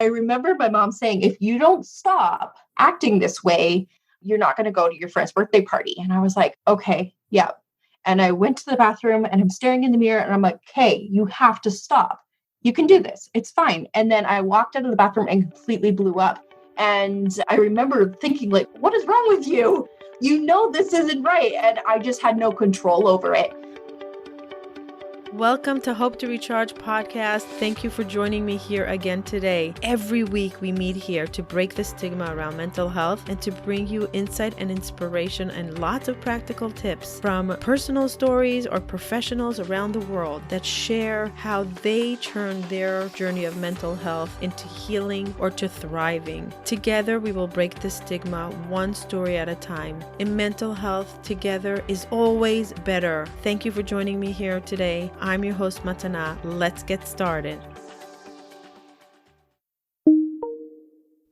I remember my mom saying, if you don't stop acting this way, you're not going to go to your friend's birthday party. And I was like, okay, yeah. And I went to the bathroom and I'm staring in the mirror and I'm like, hey, you have to stop. You can do this. It's fine. And then I walked out of the bathroom and completely blew up. And I remember thinking, like, what is wrong with you? You know, this isn't right. And I just had no control over it. Welcome to Hope to Recharge podcast. Thank you for joining me here again today. Every week we meet here to break the stigma around mental health and to bring you insight and inspiration and lots of practical tips from personal stories or professionals around the world that share how they turn their journey of mental health into healing or to thriving. Together we will break the stigma one story at a time. In mental health, together is always better. Thank you for joining me here today. I'm your host, Matana. Let's get started.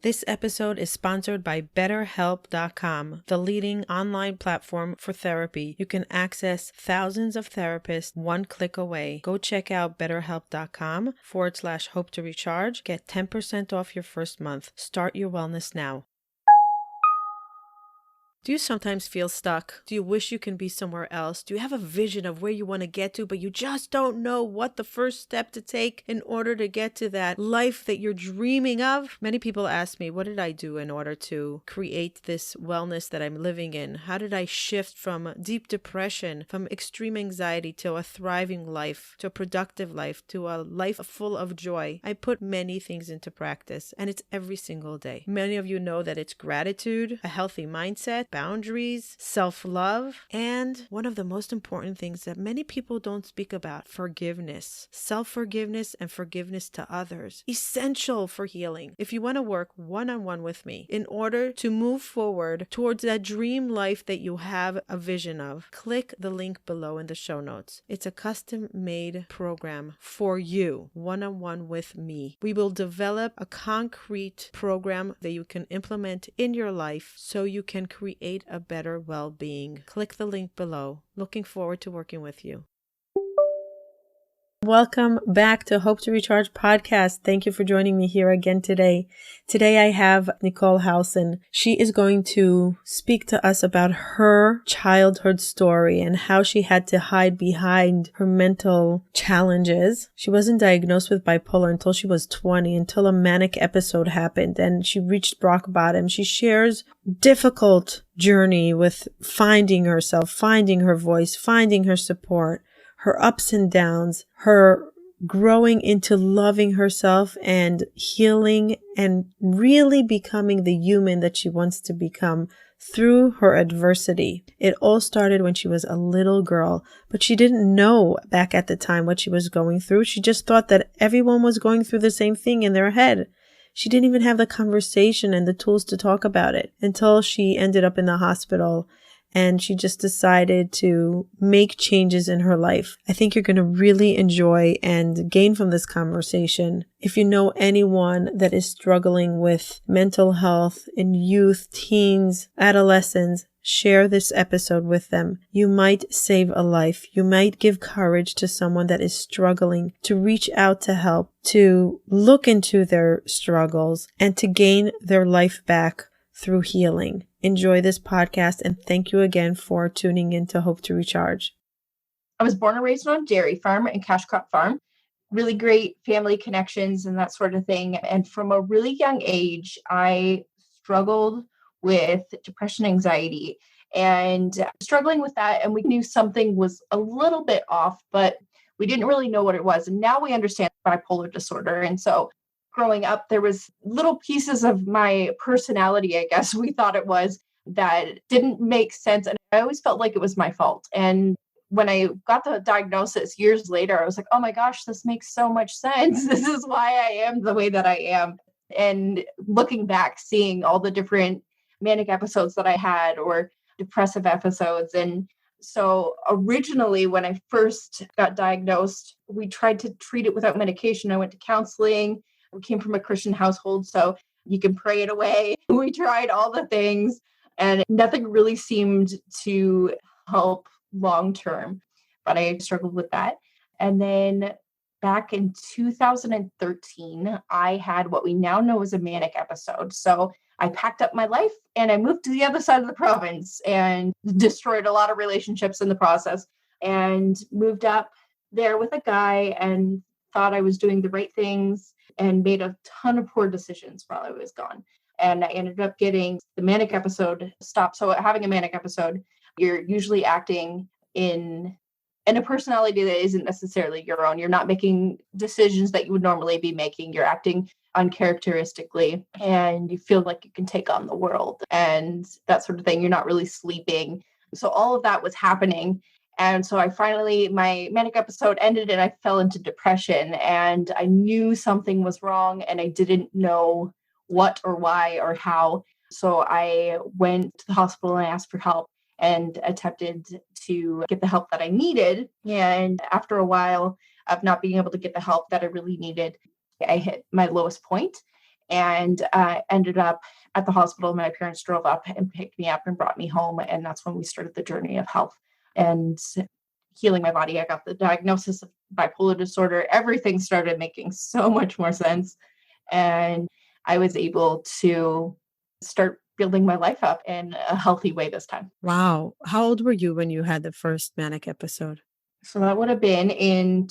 This episode is sponsored by BetterHelp.com, the leading online platform for therapy. You can access thousands of therapists one click away. Go check out BetterHelp.com/hope to recharge. Get 10% off your first month. Start your wellness now. Do you sometimes feel stuck? Do you wish you can be somewhere else? Do you have a vision of where you want to get to, but you just don't know what the first step to take in order to get to that life that you're dreaming of? Many people ask me, what did I do in order to create this wellness that I'm living in? How did I shift from deep depression, from extreme anxiety to a thriving life, to a productive life, to a life full of joy? I put many things into practice, and it's every single day. Many of you know that it's gratitude, a healthy mindset, boundaries, self-love, and one of the most important things that many people don't speak about, forgiveness. Self-forgiveness and forgiveness to others. Essential for healing. If you want to work one-on-one with me in order to move forward towards that dream life that you have a vision of, click the link below in the show notes. It's a custom-made program for you, one-on-one with me. We will develop a concrete program that you can implement in your life so you can create a better well-being. Click the link below. Looking forward to working with you. Welcome back to Hope to Recharge podcast. Thank you for joining me here again today. Today I have Nicole Howson. She is going to speak to us about her childhood story and how she had to hide behind her mental challenges. She wasn't diagnosed with bipolar until she was 20, until a manic episode happened and she reached rock bottom. She shares difficult journey with finding herself, finding her voice, finding her support, her ups and downs, her growing into loving herself and healing and really becoming the human that she wants to become through her adversity. It all started when she was a little girl, but she didn't know back at the time what she was going through. She just thought that everyone was going through the same thing in their head. She didn't even have the conversation and the tools to talk about it until she ended up in the hospital. And she just decided to make changes in her life. I think you're going to really enjoy and gain from this conversation. If you know anyone that is struggling with mental health in youth, teens, adolescents, share this episode with them. You might save a life. You might give courage to someone that is struggling to reach out to help, to look into their struggles, and to gain their life back through healing. Enjoy this podcast and thank you again for tuning in to Hope to Recharge. I was born and raised on a dairy farm and cash crop farm. Really great family connections and that sort of thing. And from a really young age, I struggled with depression, anxiety, and struggling with that. And we knew something was a little bit off, but we didn't really know what it was. And now we understand bipolar disorder. And so growing up, there was little pieces of my personality, I guess we thought it was, that didn't make sense. And I always felt like it was my fault. And when I got the diagnosis years later, I was like, oh my gosh, this makes so much sense. This is why I am the way that I am. And looking back, seeing all the different manic episodes that I had or depressive episodes. And so originally, when I first got diagnosed, we tried to treat it without medication. I went to counseling. We came from a Christian household, so you can pray it away. We tried all the things and nothing really seemed to help long term, but I struggled with that. And then back in 2013, I had what we now know as a manic episode. So I packed up my life and I moved to the other side of the province and destroyed a lot of relationships in the process and moved up there with a guy and thought I was doing the right things and made a ton of poor decisions while I was gone. And I ended up getting the manic episode stopped. So having a manic episode, you're usually acting in a personality that isn't necessarily your own. You're not making decisions that you would normally be making. You're acting uncharacteristically and you feel like you can take on the world and that sort of thing. You're not really sleeping. So all of that was happening. And so my manic episode ended and I fell into depression and I knew something was wrong and I didn't know what or why or how. So I went to the hospital and I asked for help and attempted to get the help that I needed. And after a while of not being able to get the help that I really needed, I hit my lowest point and ended up at the hospital. My parents drove up and picked me up and brought me home. And that's when we started the journey of health and healing my body. I got the diagnosis of bipolar disorder. Everything started making so much more sense. And I was able to start building my life up in a healthy way this time. Wow. How old were you when you had the first manic episode? So that would have been in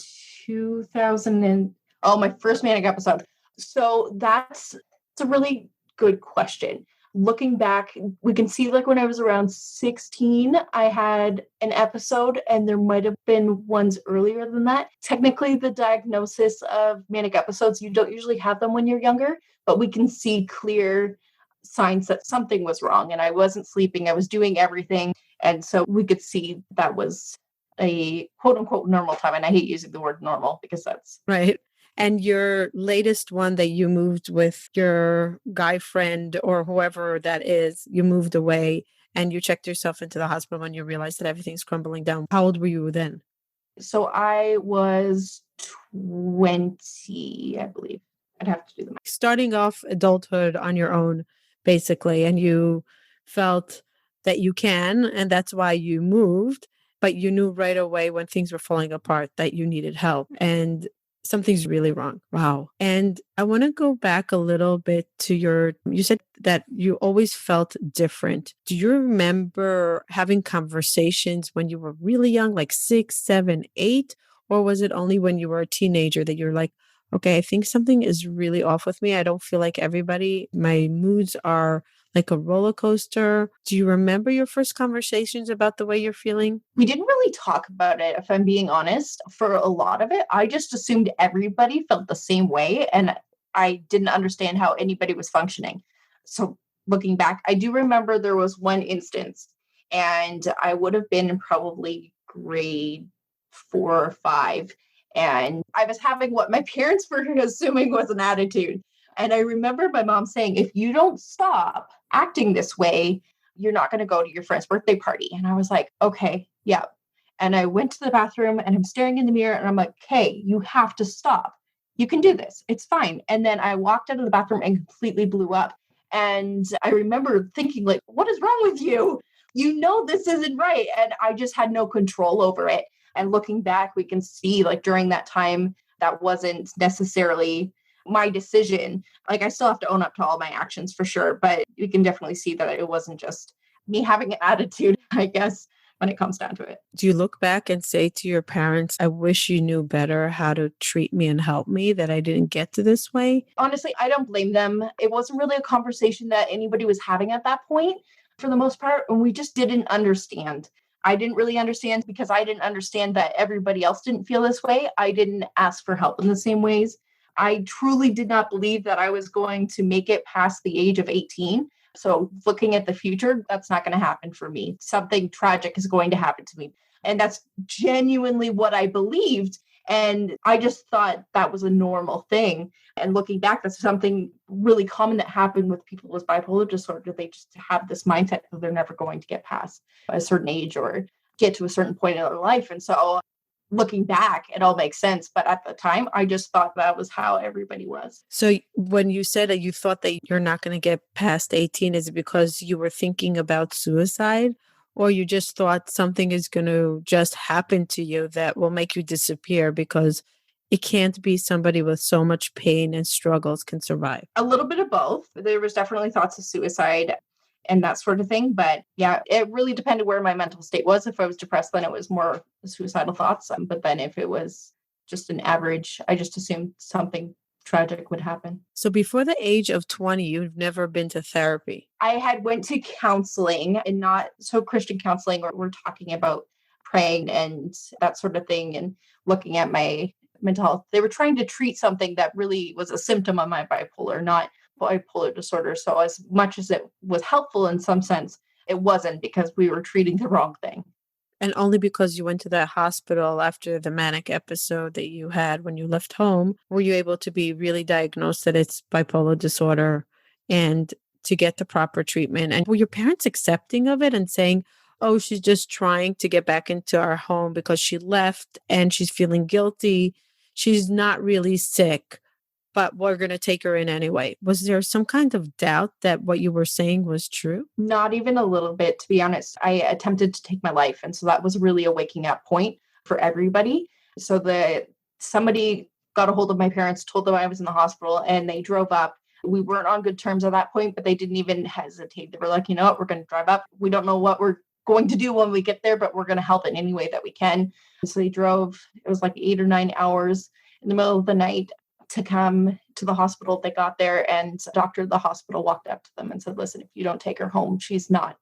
2000 my first manic episode. So that's a really good question. Looking back, we can see like when I was around 16, I had an episode and there might have been ones earlier than that. Technically, the diagnosis of manic episodes, you don't usually have them when you're younger, but we can see clear signs that something was wrong and I wasn't sleeping. I was doing everything. And so we could see that was a quote unquote normal time. And I hate using the word normal because that's right. And your latest one that you moved with your guy friend or whoever that is, you moved away and you checked yourself into the hospital when you realized that everything's crumbling down. How old were you then? So I was 20, I believe. I'd have to do the math. Starting off adulthood on your own, basically, and you felt that you can, and that's why you moved, but you knew right away when things were falling apart that you needed help and something's really wrong. Wow. And I want to go back a little bit to you said that you always felt different. Do you remember having conversations when you were really young, like 6, 7, 8? Or was it only when you were a teenager that you're like, okay, I think something is really off with me. I don't feel like everybody. My moods are like a roller coaster. Do you remember your first conversations about the way you're feeling? We didn't really talk about it, if I'm being honest, for a lot of it. I just assumed everybody felt the same way and I didn't understand how anybody was functioning. So looking back, I do remember there was one instance and I would have been in probably grade 4 or 5. And I was having what my parents were assuming was an attitude. And I remember my mom saying, if you don't stop acting this way, you're not going to go to your friend's birthday party. And I was like, okay, yeah. And I went to the bathroom and I'm staring in the mirror and I'm like, hey, you have to stop. You can do this. It's fine. And then I walked out of the bathroom and completely blew up. And I remember thinking like, what is wrong with you? You know, this isn't right. And I just had no control over it. And looking back, we can see like during that time, that wasn't necessarily my decision. Like I still have to own up to all my actions for sure, but you can definitely see that it wasn't just me having an attitude, I guess, when it comes down to it. Do you look back and say to your parents, I wish you knew better how to treat me and help me, that I didn't get to this way? Honestly, I don't blame them. It wasn't really a conversation that anybody was having at that point for the most part, and we just didn't understand. I didn't really understand because I didn't understand that everybody else didn't feel this way. I didn't ask for help in the same ways. I truly did not believe that I was going to make it past the age of 18. So looking at the future, that's not going to happen for me. Something tragic is going to happen to me. And that's genuinely what I believed. And I just thought that was a normal thing. And looking back, that's something really common that happened with people with bipolar disorder. They just have this mindset that they're never going to get past a certain age or get to a certain point in their life. And so looking back, it all makes sense. But at the time, I just thought that was how everybody was. So when you said that you thought that you're not going to get past 18, is it because you were thinking about suicide? Or you just thought something is going to just happen to you that will make you disappear because it can't be somebody with so much pain and struggles can survive? A little bit of both. There was definitely thoughts of suicide and that sort of thing. But yeah, it really depended where my mental state was. If I was depressed, then it was more suicidal thoughts. But then if it was just an average, I just assumed something tragic would happen. So before the age of 20, you've never been to therapy. I had went to counseling, and not so Christian counseling, where we're talking about praying and that sort of thing and looking at my mental health. They were trying to treat something that really was a symptom of my bipolar, not bipolar disorder. So as much as it was helpful in some sense, it wasn't, because we were treating the wrong thing. And only because you went to that hospital after the manic episode that you had when you left home, were you able to be really diagnosed that it's bipolar disorder and to get the proper treatment. And were your parents accepting of it and saying, oh, she's just trying to get back into our home because she left and she's feeling guilty. She's not really sick, but we're going to take her in anyway. Was there some kind of doubt that what you were saying was true? Not even a little bit, to be honest. I attempted to take my life. And so that was really a waking up point for everybody. So somebody got a hold of my parents, told them I was in the hospital, and they drove up. We weren't on good terms at that point, but they didn't even hesitate. They were like, you know what, we're going to drive up. We don't know what we're going to do when we get there, but we're going to help in any way that we can. So they drove, it was like 8 or 9 hours in the middle of the night to come to the hospital. They got there, and the doctor of the hospital walked up to them and said, listen, if you don't take her home, she's not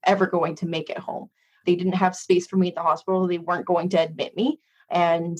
ever going to make it home. They didn't have space for me at the hospital. They weren't going to admit me. And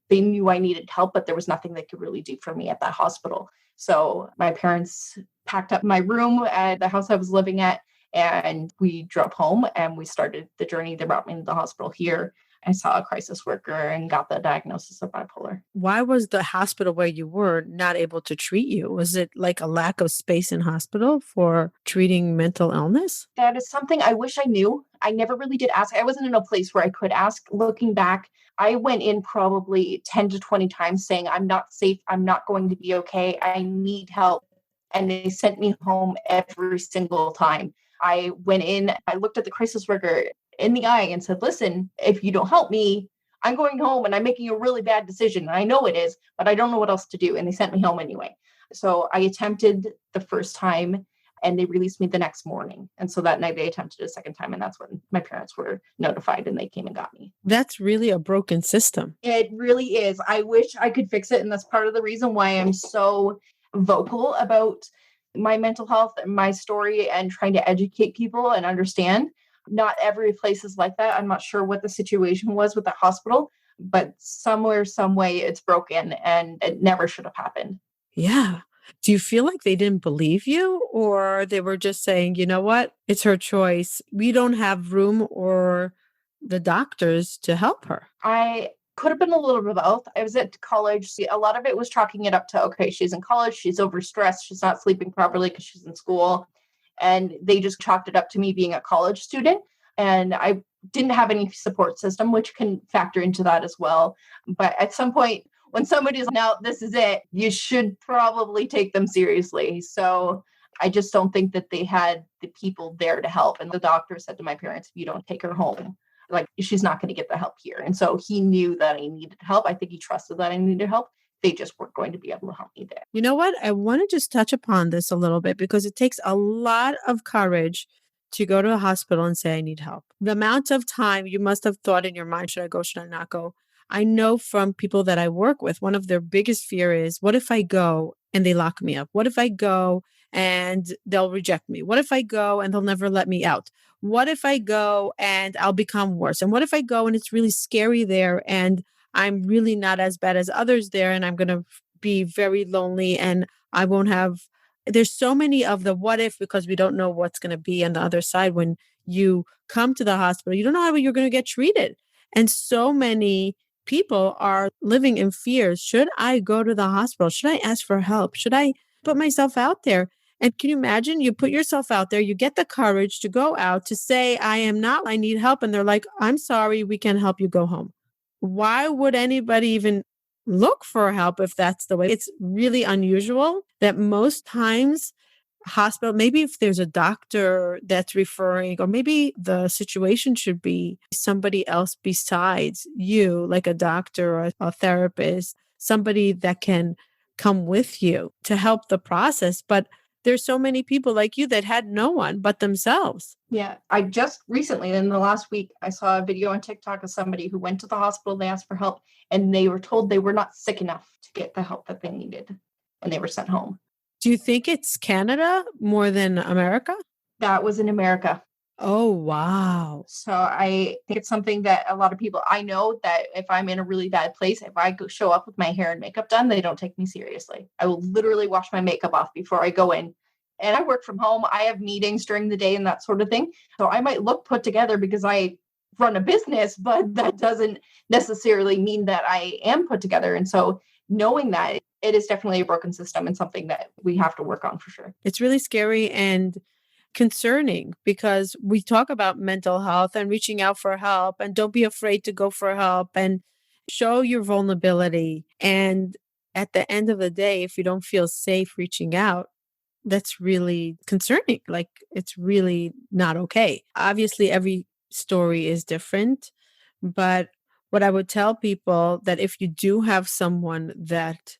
they knew I needed help, but there was nothing they could really do for me at that hospital. So my parents packed up my room at the house I was living at, and we drove home and we started the journey. They brought me to the hospital here. I saw a crisis worker and got the diagnosis of bipolar. Why was the hospital where you were not able to treat you? Was it like a lack of space in hospital for treating mental illness? That is something I wish I knew. I never really did ask. I wasn't in a place where I could ask. Looking back, I went in probably 10 to 20 times saying, I'm not safe. I'm not going to be okay. I need help. And they sent me home every single time. I went in, I looked at the crisis worker in the eye and said, listen, if you don't help me, I'm going home and I'm making a really bad decision. I know it is, but I don't know what else to do. And they sent me home anyway. So I attempted the first time and they released me the next morning. And so that night they attempted a second time. And that's when my parents were notified and they came and got me. That's really a broken system. It really is. I wish I could fix it. And that's part of the reason why I'm so vocal about my mental health and my story and trying to educate people and understand. Not every place is like that. I'm not sure what the situation was with the hospital, but somewhere, some way it's broken and it never should have happened. Yeah. Do you feel like they didn't believe you, or they were just saying, you know what, it's her choice. We don't have room or the doctors to help her? I could have been a little bit of both. I was at college. A lot of it was chalking it up to, okay, she's in college, she's overstressed, she's not sleeping properly because she's in school. And they just chalked it up to me being a college student. And I didn't have any support system, which can factor into that as well. But at some point, when somebody's now, this is it, you should probably take them seriously. So I just don't think that they had the people there to help. And the doctor said to my parents, if you don't take her home, like, she's not going to get the help here. And so he knew that I needed help. I think he trusted that I needed help. They just weren't going to be able to help me there. You know what? I want to just touch upon this a little bit because it takes a lot of courage to go to a hospital and say, I need help. The amount of time you must have thought in your mind, should I go, should I not go? I know from people that I work with, one of their biggest fear is, what if I go and they lock me up? What if I go and they'll reject me? What if I go and they'll never let me out? What if I go and I'll become worse? And what if I go and it's really scary there and I'm really not as bad as others there and I'm going to be very lonely and I won't have, there's so many of the what if, because we don't know what's going to be on the other side. When you come to the hospital, you don't know how you're going to get treated. And so many people are living in fears. Should I go to the hospital? Should I ask for help? Should I put myself out there? And can you imagine, you put yourself out there, you get the courage to go out to say, I need help. And they're like, I'm sorry, we can't help you, go home. Why would anybody even look for help if that's the way? It's really unusual that most times hospital, maybe if there's a doctor that's referring, or maybe the situation should be somebody else besides you, like a doctor or a therapist, somebody that can come with you to help the process. But there's so many people like you that had no one but themselves. Yeah. I just recently, in the last week, I saw a video on TikTok of somebody who went to the hospital, they asked for help, and they were told they were not sick enough to get the help that they needed, and they were sent home. Do you think it's Canada more than America? That was in America. Oh, wow. So I think it's something that a lot of people, I know that if I'm in a really bad place, if I show up with my hair and makeup done, they don't take me seriously. I will literally wash my makeup off before I go in. And I work from home. I have meetings during the day and that sort of thing. So I might look put together because I run a business, but that doesn't necessarily mean that I am put together. And so knowing that, it is definitely a broken system and something that we have to work on for sure. It's really scary and concerning because we talk about mental health and reaching out for help, and don't be afraid to go for help and show your vulnerability. And at the end of the day, if you don't feel safe reaching out, that's really concerning. Like, it's really not okay. Obviously, every story is different, but what I would tell people that if you do have someone that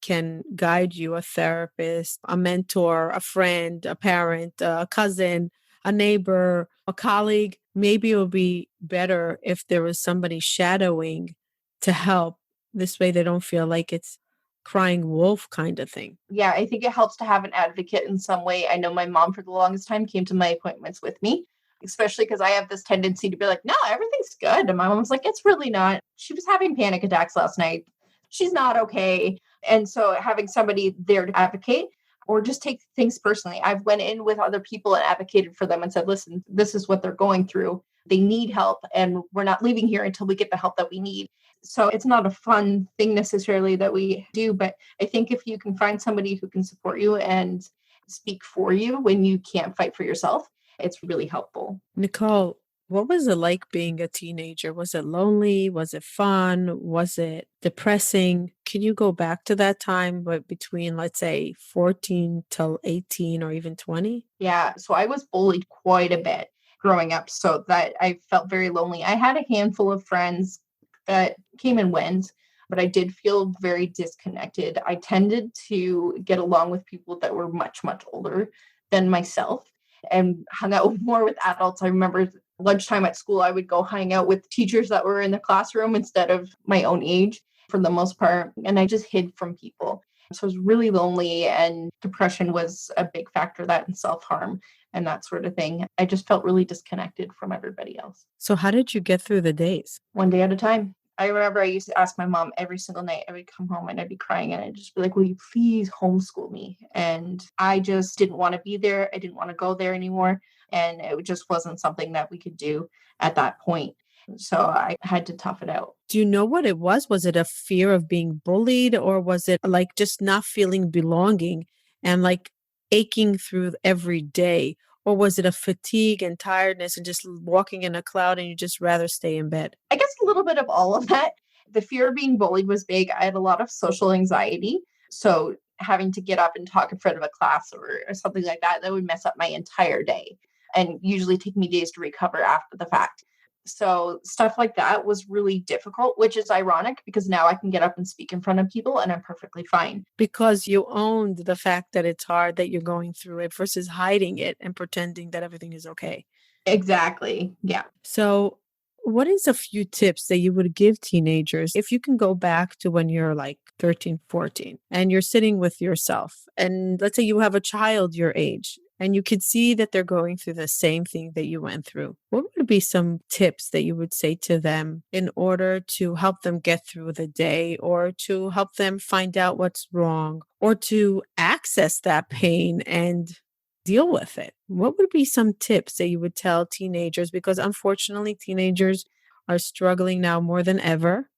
can guide you, a therapist, a mentor, a friend, a parent, a cousin, a neighbor, a colleague, maybe it would be better if there was somebody shadowing to help. This way they don't feel like it's crying wolf kind of thing. Yeah, I think it helps to have an advocate in some way. I know my mom for the longest time came to my appointments with me, especially because I have this tendency to be like, no, everything's good. And my mom's like, it's really not. She was having panic attacks last night. She's not okay. And so having somebody there to advocate or just take things personally. I've went in with other people and advocated for them and said, listen, this is what they're going through. They need help and we're not leaving here until we get the help that we need. So it's not a fun thing necessarily that we do, but I think if you can find somebody who can support you and speak for you when you can't fight for yourself, it's really helpful. Nichole, what was it like being a teenager? Was it lonely? Was it fun? Was it depressing? Can you go back to that time, but between, let's say, 14 till 18 or even 20? Yeah, so I was bullied quite a bit growing up, so that I felt very lonely. I had a handful of friends that came and went, but I did feel very disconnected. I tended to get along with people that were much, much older than myself and hung out more with adults. I remember lunchtime at school, I would go hang out with teachers that were in the classroom instead of my own age for the most part. And I just hid from people. So I was really lonely, and depression was a big factor, that and self-harm and that sort of thing. I just felt really disconnected from everybody else. So how did you get through the days? One day at a time. I remember I used to ask my mom every single night. I would come home and I'd be crying and I'd just be like, will you please homeschool me? And I just didn't want to be there. I didn't want to go there anymore. And it just wasn't something that we could do at that point. So I had to tough it out. Do you know what it was? Was it a fear of being bullied, or was it like just not feeling belonging and like aching through every day? Or was it a fatigue and tiredness and just walking in a cloud and you just rather stay in bed? I guess a little bit of all of that. The fear of being bullied was big. I had a lot of social anxiety. So having to get up and talk in front of a class or something like that, that would mess up my entire day and usually take me days to recover after the fact. So stuff like that was really difficult, which is ironic because now I can get up and speak in front of people and I'm perfectly fine. Because you owned the fact that it's hard, that you're going through it versus hiding it and pretending that everything is okay. Exactly. Yeah. So, what is a few tips that you would give teenagers if you can go back to when you're like 13, 14 and you're sitting with yourself, and let's say you have a child your age and you could see that they're going through the same thing that you went through? What would be some tips that you would say to them in order to help them get through the day, or to help them find out what's wrong, or to access that pain and deal with it? What would be some tips that you would tell teenagers? Because unfortunately, teenagers are struggling now more than ever.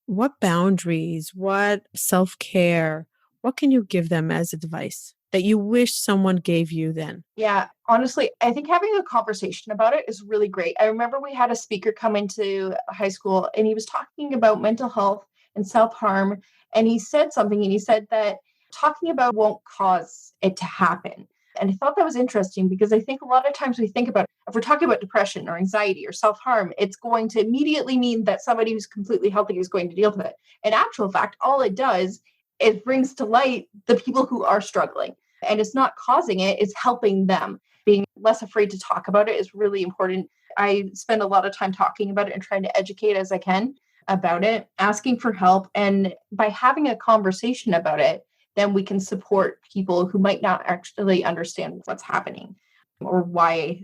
What boundaries, what self care, what can you give them as advice that you wish someone gave you then? Yeah, honestly, I think having a conversation about it is really great. I remember we had a speaker come into high school and he was talking about mental health and self-harm. And he said something, and he said that talking about won't cause it to happen. And I thought that was interesting because I think a lot of times we think about, if we're talking about depression or anxiety or self-harm, it's going to immediately mean that somebody who's completely healthy is going to deal with it. In actual fact, all it does is brings to light the people who are struggling. And it's not causing it, it's helping them. Being less afraid to talk about it is really important. I spend a lot of time talking about it and trying to educate as I can about it, asking for help. And by having a conversation about it, then we can support people who might not actually understand what's happening or why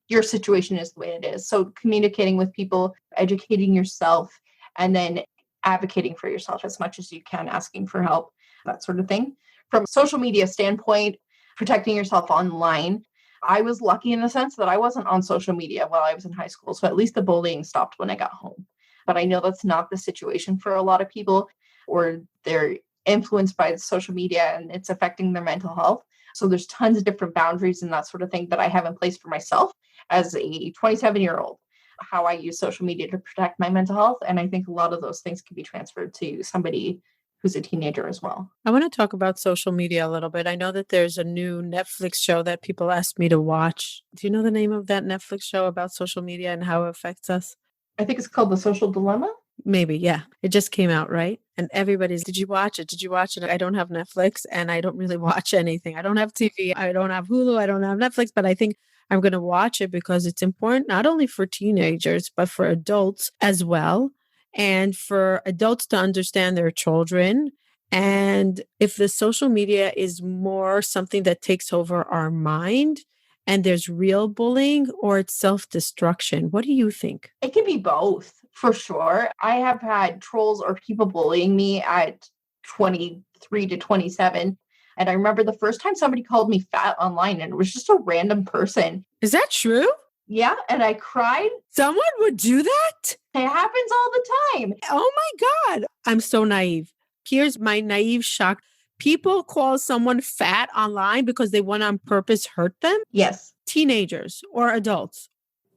your situation is the way it is. So communicating with people, educating yourself, and then advocating for yourself as much as you can, asking for help, that sort of thing. From a social media standpoint, protecting yourself online, I was lucky in the sense that I wasn't on social media while I was in high school. So at least the bullying stopped when I got home. But I know that's not the situation for a lot of people, or they're influenced by the social media and it's affecting their mental health. So there's tons of different boundaries and that sort of thing that I have in place for myself as a 27-year-old, how I use social media to protect my mental health. And I think a lot of those things can be transferred to somebody who's a teenager as well. I want to talk about social media a little bit. I know that there's a new Netflix show that people asked me to watch. Do you know the name of that Netflix show about social media and how it affects us? I think it's called The Social Dilemma. Maybe, yeah. It just came out, right? And everybody's, did you watch it? Did you watch it? I don't have Netflix and I don't really watch anything. I don't have TV. I don't have Hulu. I don't have Netflix, but I think I'm going to watch it because it's important not only for teenagers, but for adults as well. And for adults to understand their children. And if the social media is more something that takes over our mind and there's real bullying or it's self-destruction, what do you think? It can be both for sure. I have had trolls or people bullying me at 23 to 27. And I remember the first time somebody called me fat online and it was just a random person. Is that true? Yeah. And I cried. Someone would do that? It happens all the time. Oh my God. I'm so naive. Here's my naive shock. People call someone fat online because they want to on purpose hurt them? Yes. Teenagers or adults?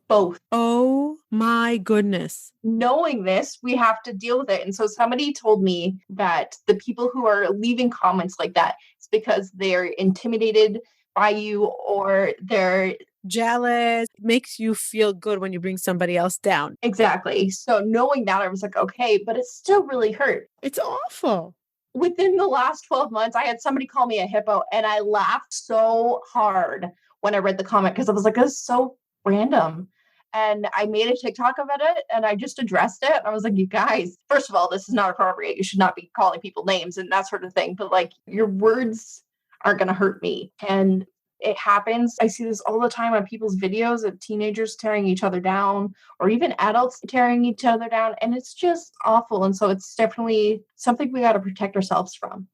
Both. Oh my goodness. Knowing this, we have to deal with it. And so somebody told me that the people who are leaving comments like that, it's because they're intimidated by you or they're jealous. It makes you feel good when you bring somebody else down. Exactly. So knowing that, I was like, okay, but it still really hurt. It's awful. Within the last 12 months, I had somebody call me a hippo and I laughed so hard when I read the comment because I was like, this is so random. And I made a TikTok about it and I just addressed it. I was like, you guys, first of all, this is not appropriate. You should not be calling people names and that sort of thing. But like your words aren't going to hurt me. And it happens. I see this all the time on people's videos of teenagers tearing each other down or even adults tearing each other down. And it's just awful. And so it's definitely something we got to protect ourselves from.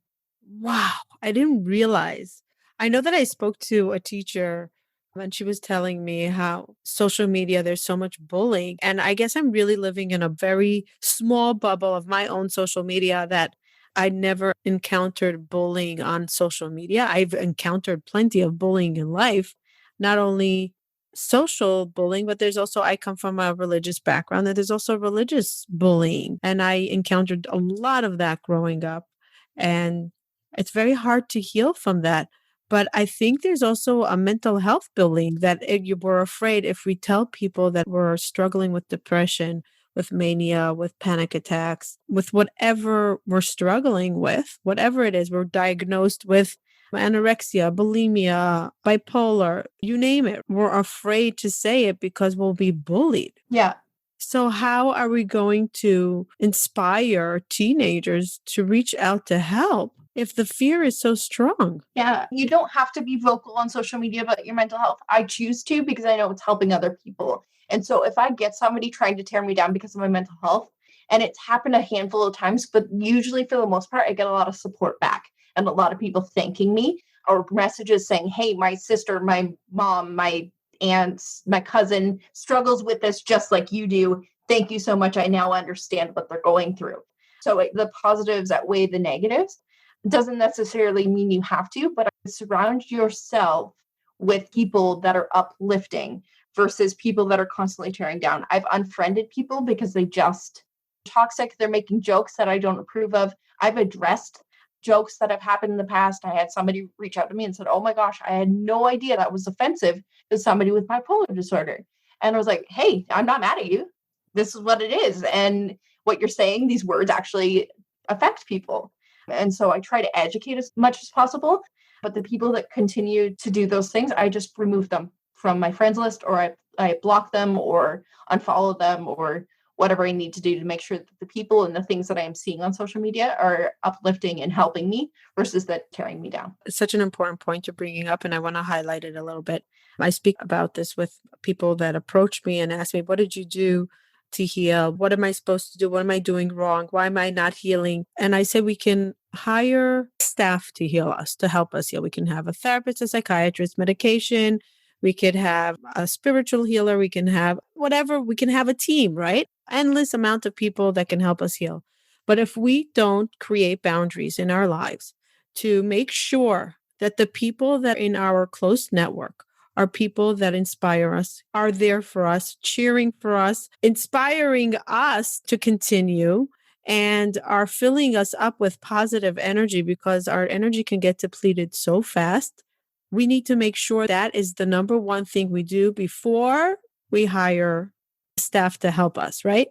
Wow. I didn't realize. I know that I spoke to a teacher and she was telling me how social media, there's so much bullying. And I guess I'm really living in a very small bubble of my own social media that I never encountered bullying on social media. I've encountered plenty of bullying in life, not only social bullying, but there's also, I come from a religious background, and there's also religious bullying. And I encountered a lot of that growing up. And it's very hard to heal from that. But I think there's also a mental health bullying that we're afraid if we tell people that we're struggling with depression, with mania, with panic attacks, with whatever we're struggling with, whatever it is, we're diagnosed with anorexia, bulimia, bipolar, you name it. We're afraid to say it because we'll be bullied. Yeah. So how are we going to inspire teenagers to reach out to help if the fear is so strong? Yeah. You don't have to be vocal on social media about your mental health. I choose to because I know it's helping other people. And so if I get somebody trying to tear me down because of my mental health, and it's happened a handful of times, but usually for the most part, I get a lot of support back and a lot of people thanking me or messages saying, hey, my sister, my mom, my aunt, my cousin struggles with this just like you do. Thank you so much. I now understand what they're going through. So the positives outweigh the negatives. It doesn't necessarily mean you have to, but surround yourself with people that are uplifting versus people that are constantly tearing down. I've unfriended people because they just toxic. They're making jokes that I don't approve of. I've addressed jokes that have happened in the past. I had somebody reach out to me and said, "Oh my gosh, I had no idea that was offensive to somebody with bipolar disorder." And I was like, "Hey, I'm not mad at you. This is what it is. And what you're saying, these words actually affect people." And so I try to educate as much as possible. But the people that continue to do those things, I just remove them from my friends list, or I block them or unfollow them, or whatever I need to do to make sure that the people and the things that I am seeing on social media are uplifting and helping me versus that tearing me down. It's such an important point you're bringing up, and I want to highlight it a little bit. I speak about this with people that approach me and ask me, what did you do to heal? What am I supposed to do? What am I doing wrong? Why am I not healing? And I say we can hire staff to heal us, to help us heal. We can have a therapist, a psychiatrist, medication. We could have a spiritual healer. We can have whatever. We can have a team, right? Endless amount of people that can help us heal. But if we don't create boundaries in our lives to make sure that the people that in our close network are people that inspire us, are there for us, cheering for us, inspiring us to continue, and are filling us up with positive energy, because our energy can get depleted so fast. We need to make sure that is the number one thing we do before we hire staff to help us, right?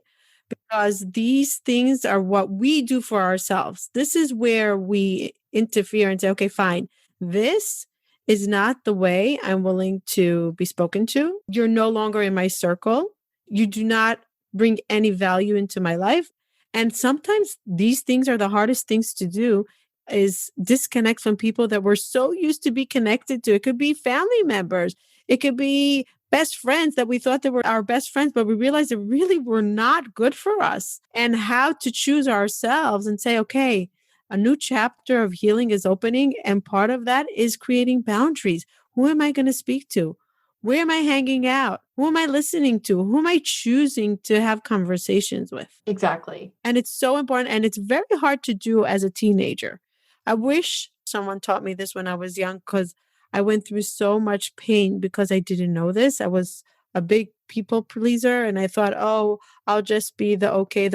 Because these things are what we do for ourselves. This is where we interfere and say, okay, fine, this is not the way I'm willing to be spoken to. You're no longer in my circle. You do not bring any value into my life. And sometimes these things are the hardest things to do, is disconnect from people that we're so used to be connected to. It could be family members. It could be best friends that we thought they were our best friends, but we realized they really were not good for us. And how to choose ourselves and say, okay, a new chapter of healing is opening. And part of that is creating boundaries. Who am I going to speak to? Where am I hanging out? Who am I listening to? Who am I choosing to have conversations with? Exactly. And it's so important. And it's very hard to do as a teenager. I wish someone taught me this when I was young, because I went through so much pain because I didn't know this. I was a big people pleaser, and I thought, oh, I'll just be the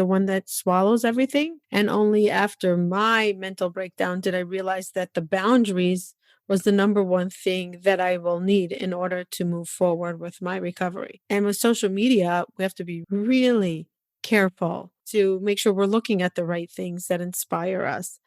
one that swallows everything. And only after my mental breakdown did I realize that the boundaries was the number one thing that I will need in order to move forward with my recovery. And with social media, we have to be really careful to make sure we're looking at the right things that inspire us,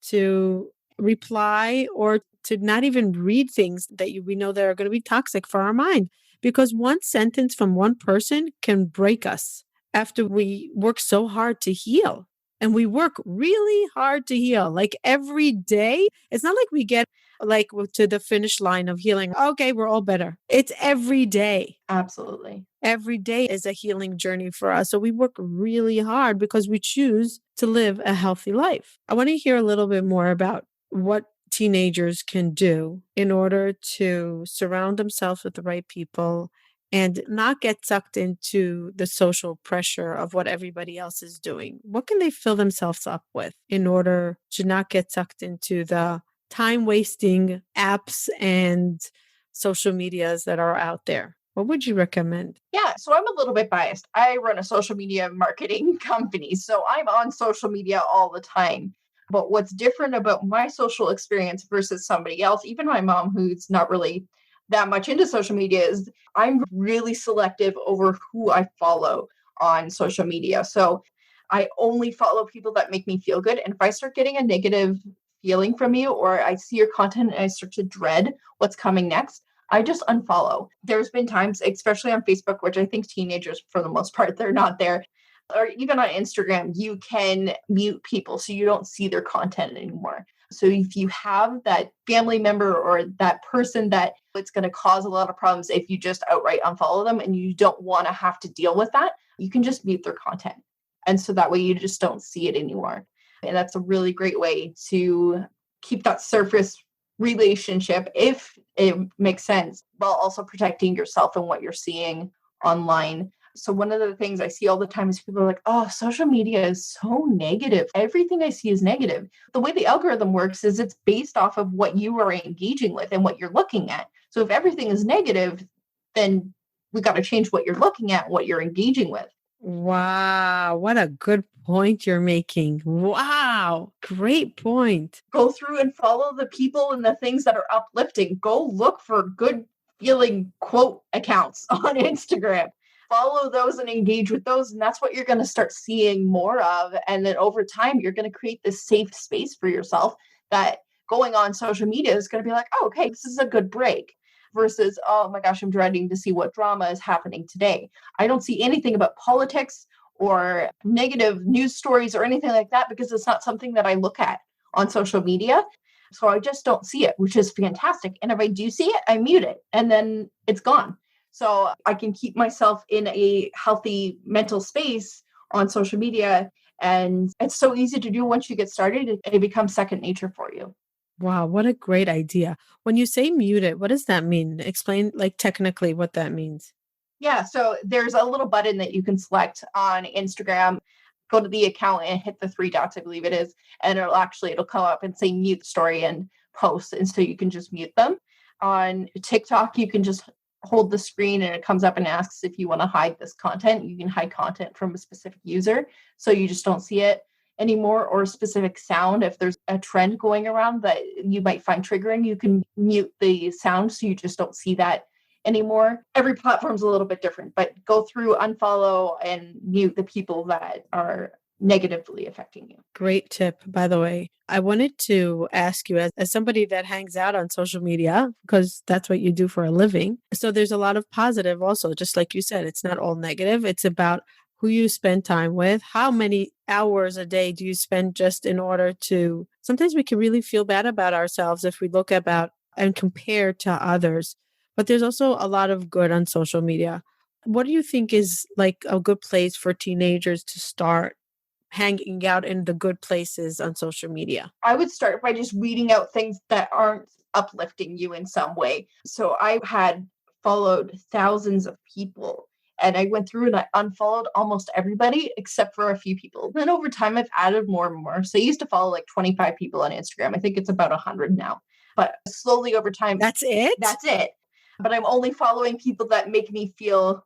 to reply or to not even read things that we know that are going to be toxic for our mind. Because one sentence from one person can break us after we work so hard to heal. And we work really hard to heal, like every day. It's not like we get like to the finish line of healing. Okay, we're all better. It's every day. Absolutely. Every day is a healing journey for us. So we work really hard because we choose to live a healthy life. I want to hear a little bit more about what teenagers can do in order to surround themselves with the right people and not get sucked into the social pressure of what everybody else is doing. What can they fill themselves up with in order to not get sucked into the time wasting apps and social medias that are out there? What would you recommend? Yeah, so I'm a little bit biased. I run a social media marketing company, so I'm on social media all the time. But what's different about my social experience versus somebody else, even my mom, who's not really that much into social media, is I'm really selective over who I follow on social media. So I only follow people that make me feel good. And if I start getting a negative feeling from you, or I see your content and I start to dread what's coming next, I just unfollow. There's been times, especially on Facebook, which I think teenagers, for the most part, they're not there, or even on Instagram, you can mute people so you don't see their content anymore. So if you have that family member or that person that it's going to cause a lot of problems if you just outright unfollow them and you don't want to have to deal with that, you can just mute their content. And so that way you just don't see it anymore. And that's a really great way to keep that surface relationship, if it makes sense, while also protecting yourself and what you're seeing online. So one of the things I see all the time is people are like, oh, social media is so negative. Everything I see is negative. The way the algorithm works is it's based off of what you are engaging with and what you're looking at. So if everything is negative, then we got to change what you're looking at, what you're engaging with. Wow, what a good point you're making. Wow, great point. Go through and follow the people and the things that are uplifting. Go look for good feeling quote accounts on Instagram. Follow those and engage with those. And that's what you're going to start seeing more of. And then over time, you're going to create this safe space for yourself that going on social media is going to be like, oh, okay, this is a good break versus, oh my gosh, I'm dreading to see what drama is happening today. I don't see anything about politics or negative news stories or anything like that because it's not something that I look at on social media. So I just don't see it, which is fantastic. And if I do see it, I mute it and then it's gone. So I can keep myself in a healthy mental space on social media. And it's so easy to do once you get started, it becomes second nature for you. Wow, what a great idea. When you say mute it, what does that mean? Explain like technically what that means. Yeah, so there's a little button that you can select on Instagram. Go to the account and hit the three dots, I believe it is, and it'll come up and say mute story and post, and so you can just mute them. On TikTok, you can just hold the screen and it comes up and asks if you want to hide this content. You can hide content from a specific user, so you just don't see it anymore, or a specific sound. If there's a trend going around that you might find triggering, you can mute the sound so you just don't see that anymore. Every platform's a little bit different, but go through, unfollow, and mute the people that are negatively affecting you. Great tip, by the way. I wanted to ask you, as somebody that hangs out on social media, because that's what you do for a living. So there's a lot of positive also, just like you said, it's not all negative. It's about who you spend time with. How many hours a day do you spend just in order to, sometimes we can really feel bad about ourselves if we look about and compare to others. But there's also a lot of good on social media. What do you think is like a good place for teenagers to start hanging out in the good places on social media? I would start by just weeding out things that aren't uplifting you in some way. So I had followed thousands of people and I went through and I unfollowed almost everybody except for a few people. Then over time, I've added more and more. So I used to follow like 25 people on Instagram. I think it's about 100 now. But slowly over time, That's it? that's it. But I'm only following people that make me feel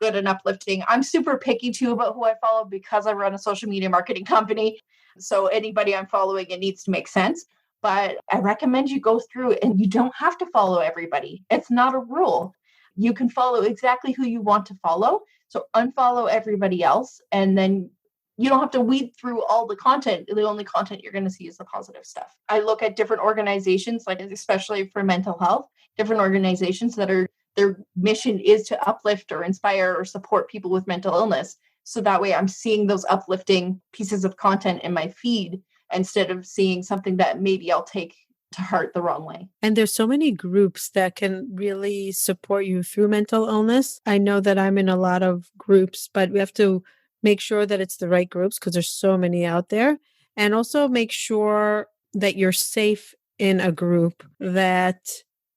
good and uplifting. I'm super picky too about who I follow because I run a social media marketing company. So anybody I'm following, it needs to make sense. But I recommend you go through and you don't have to follow everybody. It's not a rule. You can follow exactly who you want to follow. So unfollow everybody else. And then you don't have to weed through all the content. The only content you're going to see is the positive stuff. I look at different organizations, like especially for mental health, different organizations that are their mission is to uplift or inspire or support people with mental illness. So that way I'm seeing those uplifting pieces of content in my feed instead of seeing something that maybe I'll take to heart the wrong way. And there's so many groups that can really support you through mental illness. I know that I'm in a lot of groups, but we have to make sure that it's the right groups because there's so many out there. And also make sure that you're safe in a group, that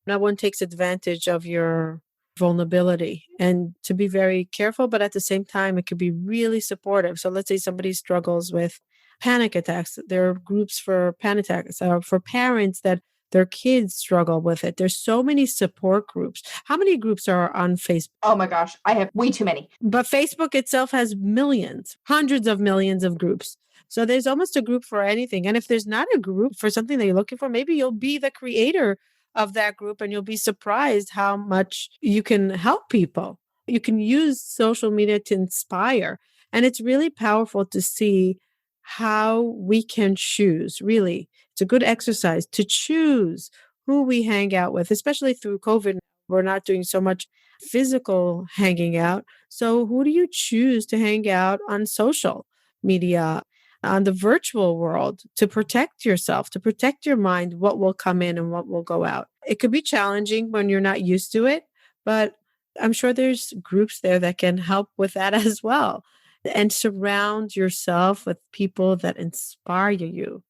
no one takes advantage of your vulnerability, and to be very careful, but at the same time, it could be really supportive. So let's say somebody struggles with panic attacks. There are groups for panic attacks, for parents that their kids struggle with it. There's so many support groups. How many groups are on Facebook? Oh my gosh, I have way too many. But Facebook itself has millions, hundreds of millions of groups. So there's almost a group for anything. And if there's not a group for something that you're looking for, maybe you'll be the creator of that group and you'll be surprised how much you can help people. You can use social media to inspire. And it's really powerful to see how we can choose. Really, it's a good exercise to choose who we hang out with, especially through COVID. We're not doing so much physical hanging out. So, who do you choose to hang out on social media, on the virtual world, to protect yourself, to protect your mind, what will come in and what will go out? It could be challenging when you're not used to it, but I'm sure there's groups there that can help with that as well. And surround yourself with people that inspire you,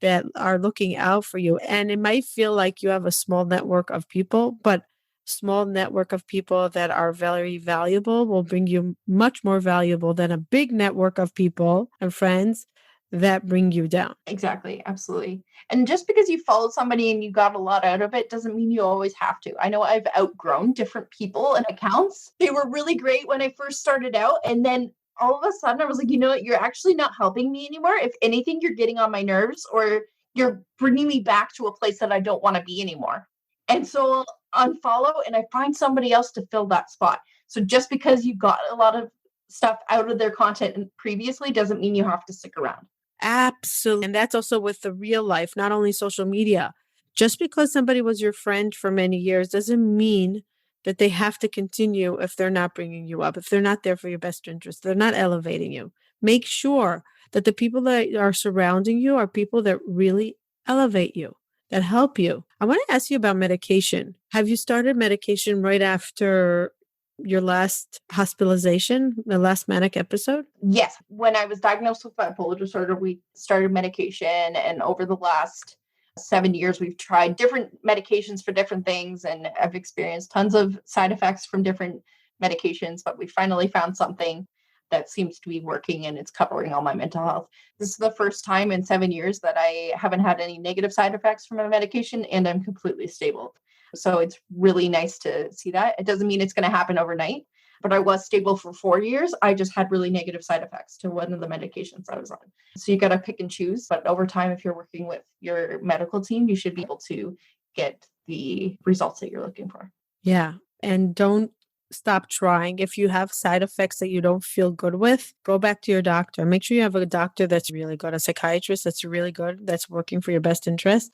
that are looking out for you. And it might feel like you have a small network of people, but small network of people that are very valuable will bring you much more valuable than a big network of people and friends that bring you down. Exactly. Absolutely. And just because you followed somebody and you got a lot out of it doesn't mean you always have to. I know I've outgrown different people and accounts. They were really great when I first started out. And then all of a sudden I was like, you know what? You're actually not helping me anymore. If anything, you're getting on my nerves or you're bringing me back to a place that I don't want to be anymore. And so I'll unfollow and I find somebody else to fill that spot. So just because you got a lot of stuff out of their content previously doesn't mean you have to stick around. Absolutely. And that's also with the real life, not only social media. Just because somebody was your friend for many years doesn't mean that they have to continue if they're not bringing you up, if they're not there for your best interest, they're not elevating you. Make sure that the people that are surrounding you are people that really elevate you, that help you. I want to ask you about medication. Have you started medication right after your last hospitalization, the last manic episode? Yes. When I was diagnosed with bipolar disorder, we started medication. And over the last 7 years, we've tried different medications for different things. And I've experienced tons of side effects from different medications, but we finally found something that seems to be working and it's covering all my mental health. This is the first time in 7 years that I haven't had any negative side effects from a medication and I'm completely stable. So it's really nice to see that. It doesn't mean it's going to happen overnight, but I was stable for 4 years. I just had really negative side effects to one of the medications I was on. So you got to pick and choose. But over time, if you're working with your medical team, you should be able to get the results that you're looking for. Yeah. And don't stop trying. If you have side effects that you don't feel good with, go back to your doctor. Make sure you have a doctor that's really good, a psychiatrist that's really good, that's working for your best interest,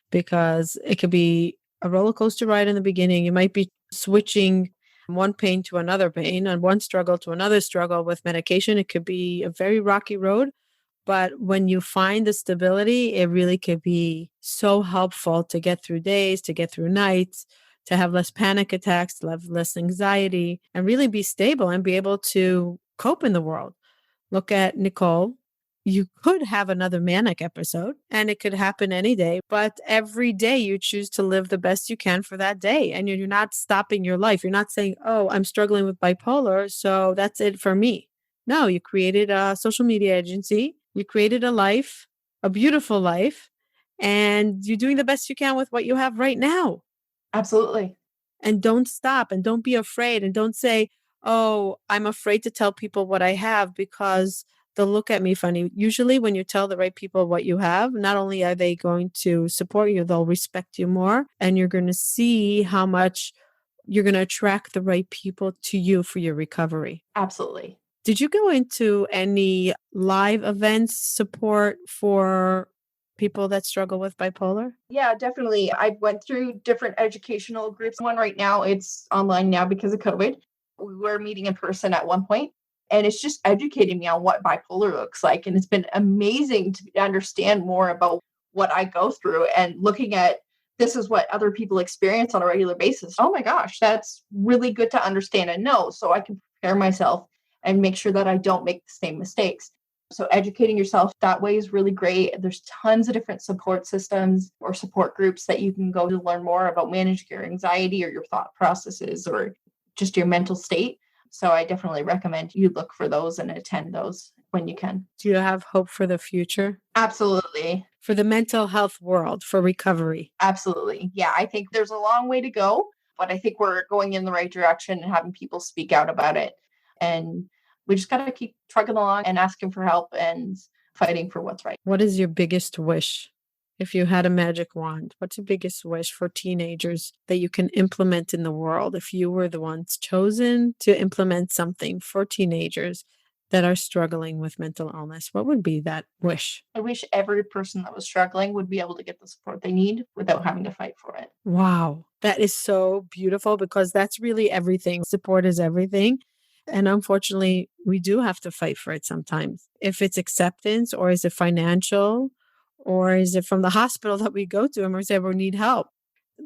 because it could be a roller coaster ride in the beginning. You might be switching one pain to another pain and one struggle to another struggle with medication. It could be a very rocky road. But when you find the stability, it really could be so helpful to get through days, to get through nights, to have less panic attacks, to have less anxiety, and really be stable and be able to cope in the world. Look at Nicole. You could have another manic episode and it could happen any day, but every day you choose to live the best you can for that day. And you're not stopping your life. You're not saying, oh, I'm struggling with bipolar, so that's it for me. No, you created a social media agency. You created a life, a beautiful life, and you're doing the best you can with what you have right now. Absolutely. And don't stop and don't be afraid and don't say, oh, I'm afraid to tell people what I have because they'll look at me funny. Usually, when you tell the right people what you have, not only are they going to support you, they'll respect you more. And you're going to see how much you're going to attract the right people to you for your recovery. Absolutely. Did you go into any live events support for people that struggle with bipolar? Yeah, definitely. I went through different educational groups. One right now, it's online now because of COVID. We were meeting in person at one point, and it's just educating me on what bipolar looks like. And it's been amazing to understand more about what I go through and looking at this is what other people experience on a regular basis. Oh my gosh, that's really good to understand and know so I can prepare myself and make sure that I don't make the same mistakes. So educating yourself that way is really great. There's tons of different support systems or support groups that you can go to learn more about managing your anxiety or your thought processes or just your mental state. So I definitely recommend you look for those and attend those when you can. Do you have hope for the future? Absolutely. For the mental health world, for recovery? Absolutely. Yeah, I think there's a long way to go, but I think we're going in the right direction and having people speak out about it. And we just got to keep trucking along and asking for help and fighting for what's right. What is your biggest wish? If you had a magic wand, what's your biggest wish for teenagers that you can implement in the world? If you were the ones chosen to implement something for teenagers that are struggling with mental illness, what would be that wish? I wish every person that was struggling would be able to get the support they need without having to fight for it. Wow, that is so beautiful because that's really everything. Support is everything. And unfortunately, we do have to fight for it sometimes. If it's acceptance or is it financial or is it from the hospital that we go to and we say we need help?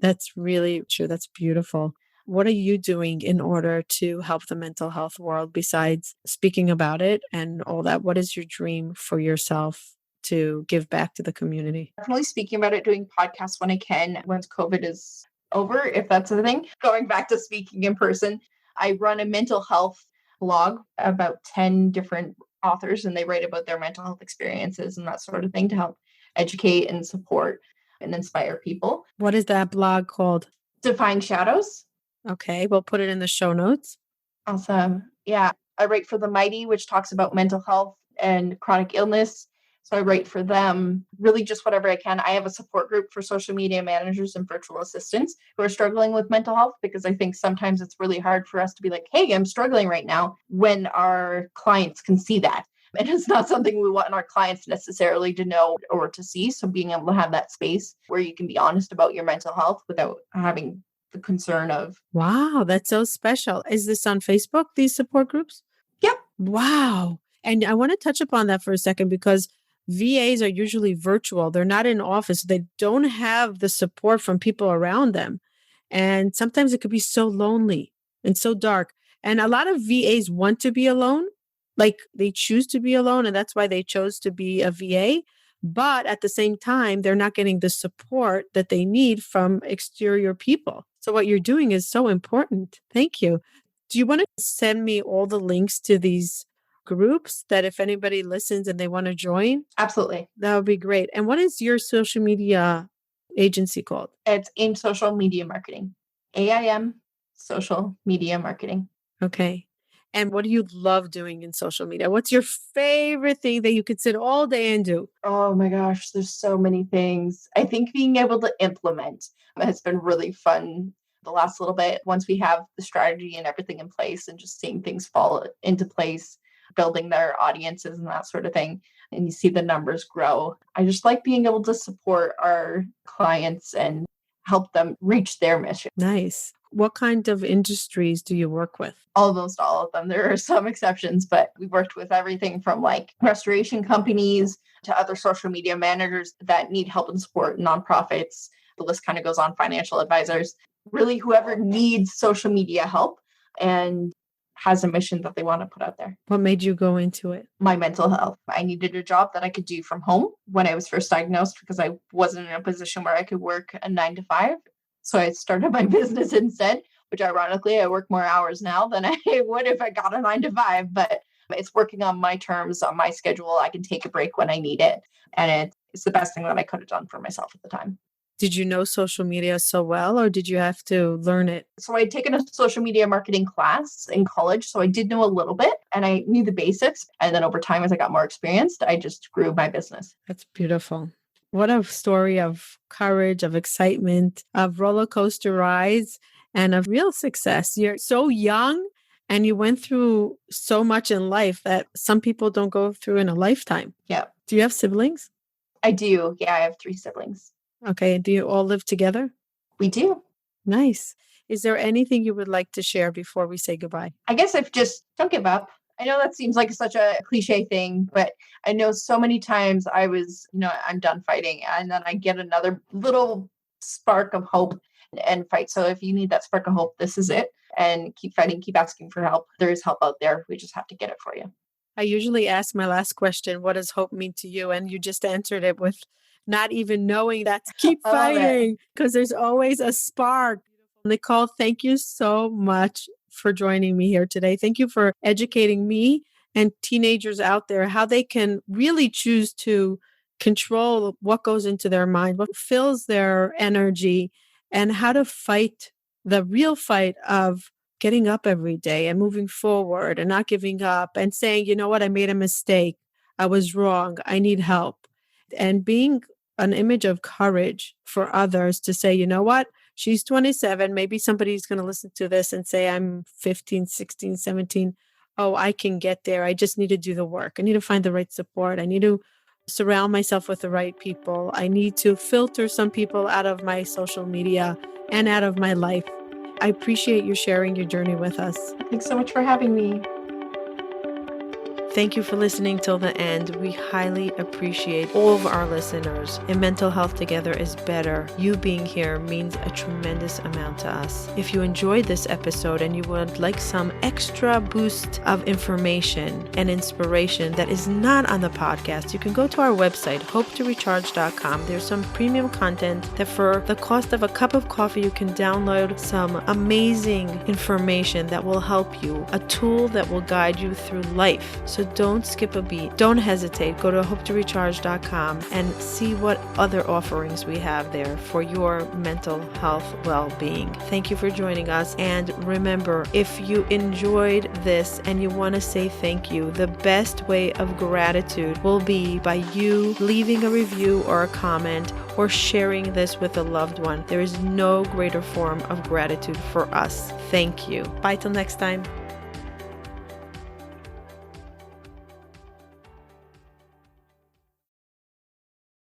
That's really true. That's beautiful. What are you doing in order to help the mental health world besides speaking about it and all that? What is your dream for yourself to give back to the community? Definitely speaking about it, doing podcasts when I can, once COVID is over, if that's the thing, going back to speaking in person. I run a mental health blog about 10 different authors, and they write about their mental health experiences and that sort of thing to help educate and support and inspire people. What is that blog called? Defying Shadows. Okay, we'll put it in the show notes. Awesome. Yeah. I write for The Mighty, which talks about mental health and chronic illness. So I write for them, really just whatever I can. I have a support group for social media managers and virtual assistants who are struggling with mental health, because I think sometimes it's really hard for us to be like, hey, I'm struggling right now, when our clients can see that. And it's not something we want our clients necessarily to know or to see. So being able to have that space where you can be honest about your mental health without having the concern of, Wow, that's so special. Is this on Facebook, these support groups? yep. Wow. And I want to touch upon that for a second, because VAs are usually virtual. They're not in office. They don't have the support from people around them. And sometimes it could be so lonely and so dark. And a lot of VAs want to be alone, like they choose to be alone. And that's why they chose to be a VA. But at the same time, they're not getting the support that they need from exterior people. So what you're doing is so important. Thank you. Do you want to send me all the links to these groups that if anybody listens and they want to join? Absolutely. That would be great. And what is your social media agency called? It's AIM Social Media Marketing. AIM Social Media Marketing. Okay. And what do you love doing in social media? What's your favorite thing that you could sit all day and do? Oh my gosh, there's so many things. I think being able to implement has been really fun the last little bit. Once we have the strategy and everything in place, and just seeing things fall into place, building their audiences and that sort of thing, and you see the numbers grow. I just like being able to support our clients and help them reach their mission. Nice. What kind of industries do you work with? Almost all of them. There are some exceptions, but we've worked with everything from like restoration companies to other social media managers that need help and support, nonprofits. The list kind of goes on, financial advisors, really whoever needs social media help and has a mission that they want to put out there. What made you go into it? My mental health. I needed a job that I could do from home when I was first diagnosed, because I wasn't in a position where I could work a 9 to 5. So I started my business instead, which ironically, I work more hours now than I would if I got a 9 to 5, but it's working on my terms, on my schedule. I can take a break when I need it. And it's the best thing that I could have done for myself at the time. Did you know social media so well, or did you have to learn it? So I'd taken a social media marketing class in college. So I did know a little bit and I knew the basics. And then over time, as I got more experienced, I just grew my business. That's beautiful. What a story of courage, of excitement, of roller coaster rides, and of real success. You're so young and you went through so much in life that some people don't go through in a lifetime. Yeah. Do you have siblings? I do. Yeah, I have 3 siblings. Okay. Do you all live together? We do. Nice. Is there anything you would like to share before we say goodbye? I guess I've just don't give up. I know that seems like such a cliche thing, but I know so many times I was, I'm done fighting. And then I get another little spark of hope and fight. So if you need that spark of hope, this is it. And keep fighting, keep asking for help. There is help out there. We just have to get it for you. I usually ask my last question, what does hope mean to you? And you just answered it with not even knowing that. Keep fighting, because there's always a spark. Nichole, thank you so much for joining me here today. Thank you for educating me and teenagers out there how they can really choose to control what goes into their mind, what fills their energy, and how to fight the real fight of getting up every day and moving forward and not giving up and saying, you know what, I made a mistake. I was wrong. I need help. And being an image of courage for others to say, you know what, she's 27. Maybe somebody's going to listen to this and say, I'm 15, 16, 17. Oh, I can get there. I just need to do the work. I need to find the right support. I need to surround myself with the right people. I need to filter some people out of my social media and out of my life. I appreciate you sharing your journey with us. Thanks so much for having me. Thank you for listening till the end. We highly appreciate all of our listeners. And Mental Health Together is better. You being here means a tremendous amount to us. If you enjoyed this episode and you would like some extra boost of information and inspiration that is not on the podcast, you can go to our website, hopetorecharge.com. There's some premium content that for the cost of a cup of coffee, you can download some amazing information that will help you, a tool that will guide you through life. So don't skip a beat. Don't hesitate. Go to hopetorecharge.com and see what other offerings we have there for your mental health well-being. Thank you for joining us. And remember, if you enjoyed this and you want to say thank you, the best way of gratitude will be by you leaving a review or a comment or sharing this with a loved one. There is no greater form of gratitude for us. Thank you. Bye till next time.